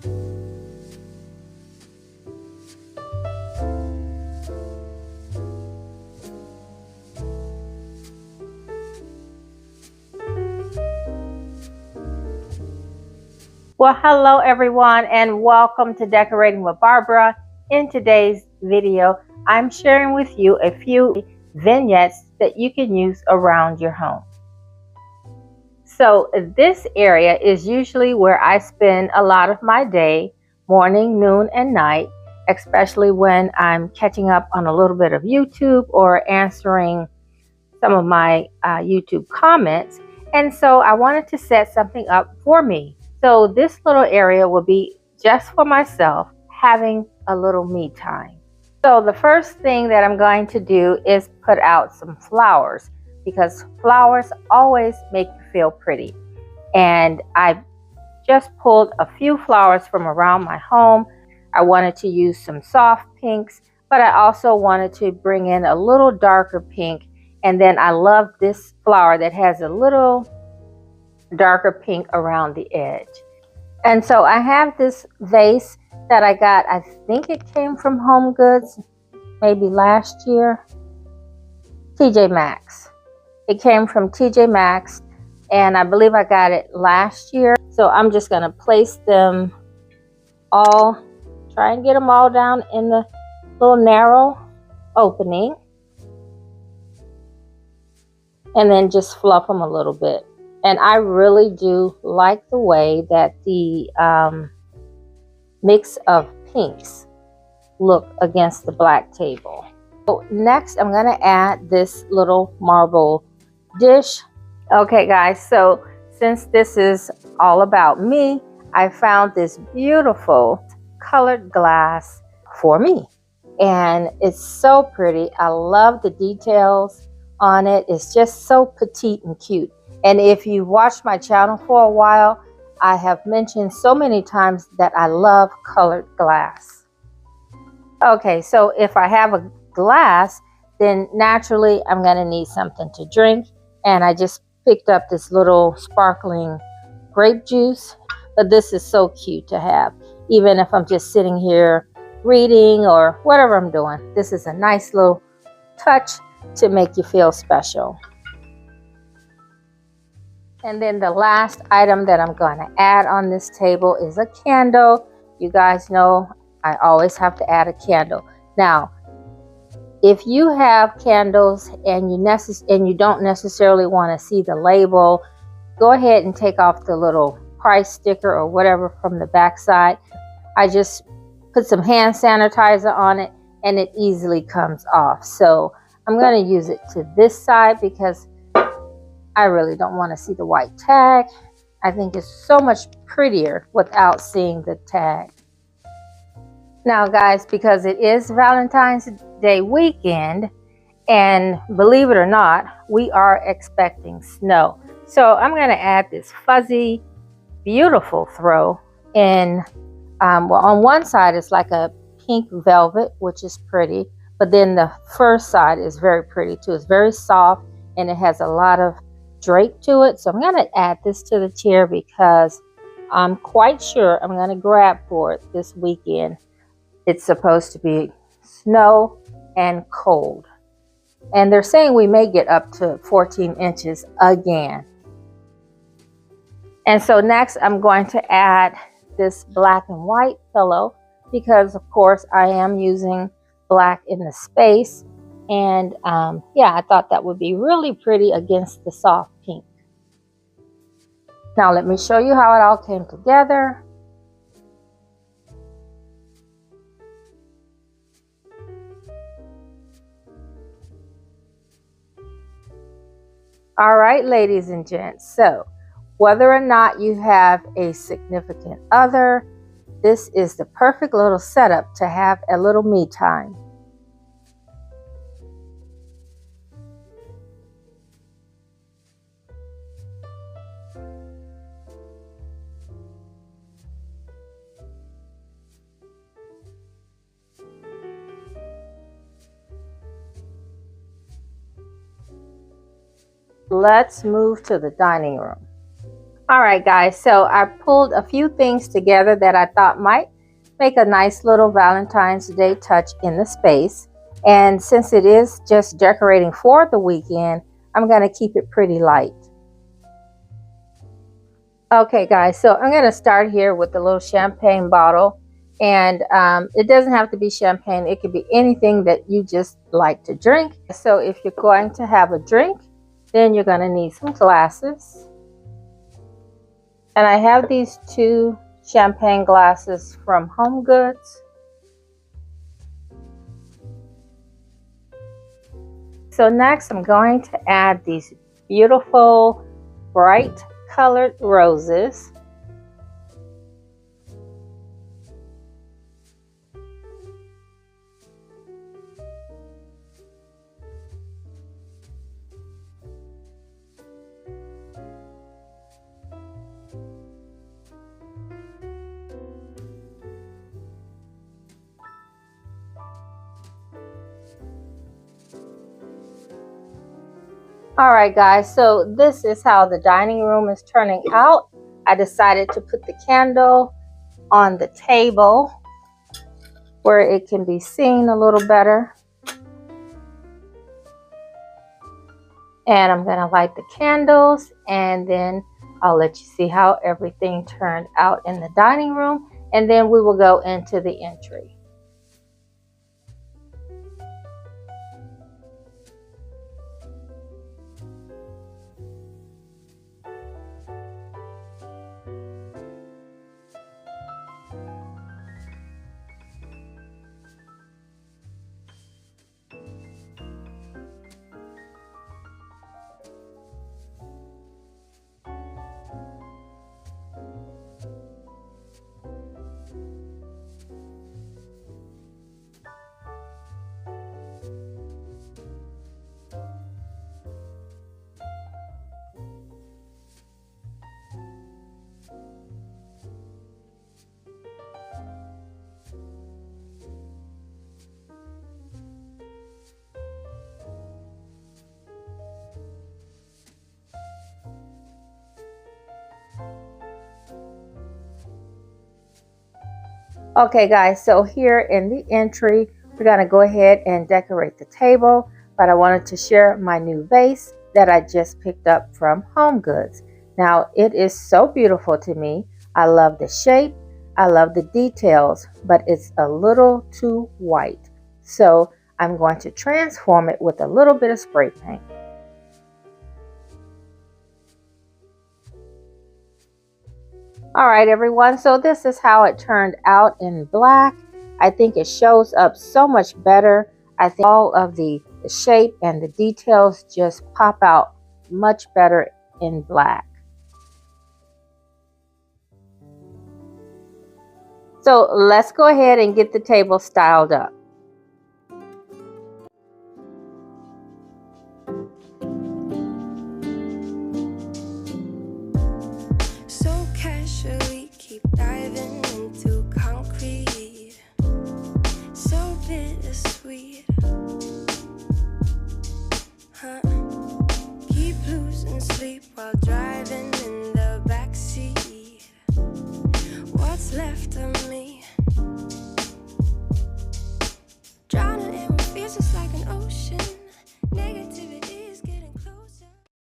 Well, hello everyone, and welcome to Decorating with Barbara. In today's video, I'm sharing with you a few vignettes that you can use around your home. So this area is usually where I spend a lot of my day, morning, noon, and night, especially when I'm catching up on a little bit of YouTube or answering some of my YouTube comments. And so I wanted to set something up for me. So this little area will be just for myself, having a little me time. So the first thing that I'm going to do is put out some flowers, because flowers always make you feel pretty. And I just pulled a few flowers from around my home. I wanted to use some soft pinks, but I also wanted to bring in a little darker pink. And then I love this flower that has a little darker pink around the edge. And so I have this vase that I got, I think it came from Home Goods, maybe last year. TJ Maxx. It came from TJ Maxx, and I believe I got it last year. So I'm just going to place them all, try and get them all down in the little narrow opening, and then just fluff them a little bit. And I really do like the way that the mix of pinks look against the black table. So next I'm going to add this little marble dish. Okay guys, so since this is all about me, I found this beautiful colored glass for me. And it's so pretty. I love the details on it. It's just so petite and cute. And if you've watched my channel for a while, I have mentioned so many times that I love colored glass. Okay, so if I have a glass, then naturally I'm going to need something to drink. And I just picked up this little sparkling grape juice. But this is so cute to have, even if I'm just sitting here reading or whatever I'm doing. This is a nice little touch to make you feel special. And then the last item that I'm going to add on this table is a candle. You guys know I always have to add a candle. Now, if you have candles and you don't necessarily want to see the label, go ahead and take off the little price sticker or whatever from the back side. I just put some hand sanitizer on it and it easily comes off. So I'm going to use it to this side because I really don't want to see the white tag. I think it's so much prettier without seeing the tag. Now guys, because it is Valentine's Day weekend, and believe it or not, we are expecting snow. So I'm going to add this fuzzy, beautiful throw in. Well, on one side it's like a pink velvet, which is pretty, but then the first side is very pretty too. It's very soft and it has a lot of drape to it. So I'm going to add this to the chair because I'm quite sure I'm going to grab for it this weekend. It's supposed to be snow and cold, and they're saying we may get up to 14 inches again. And so next I'm going to add this black and white pillow because of course I am using black in the space. And yeah, I thought that would be really pretty against the soft pink. Now let me show you how it all came together. All right, ladies and gents, so whether or not you have a significant other, this is the perfect little setup to have a little me time. Let's move to the dining room. All right, guys, so I pulled a few things together that I thought might make a nice little Valentine's Day touch in the space. And since it is just decorating for the weekend, I'm going to keep it pretty light. Okay, guys, so I'm going to start here with the little champagne bottle. And it doesn't have to be champagne. It could be anything that you just like to drink. So if you're going to have a drink, then you're going to need some glasses. And I have these 2 champagne glasses from Home Goods. So next I'm going to add these beautiful bright colored roses. Alright guys, so this is how the dining room is turning out. I decided to put the candle on the table where it can be seen a little better. And I'm going to light the candles and then I'll let you see how everything turned out in the dining room, and then we will go into the entry. Okay guys, so here in the entry, we're going to go ahead and decorate the table, but I wanted to share my new vase that I just picked up from Home Goods. Now, it is so beautiful to me. I love the shape, I love the details, but it's a little too white. So I'm going to transform it with a little bit of spray paint. All right, everyone, so this is how it turned out in black. I think it shows up so much better. I think all of the shape and the details just pop out much better in black. So let's go ahead and get the table styled up. Diving into concrete, so bittersweet, huh? Keep losing sleep while driving in the backseat. What's left of me? Drowning in what feels just like an ocean. Negativity is getting closer.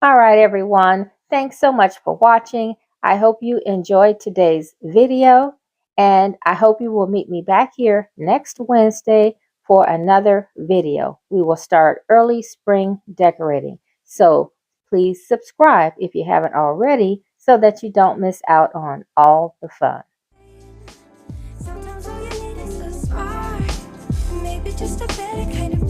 All right, everyone. Thanks so much for watching. I hope you enjoyed today's video, and I hope you will meet me back here next Wednesday for another video. We will start early spring decorating. So please subscribe if you haven't already so that you don't miss out on all the fun. Sometimes all you need is a spark, maybe just a better kind of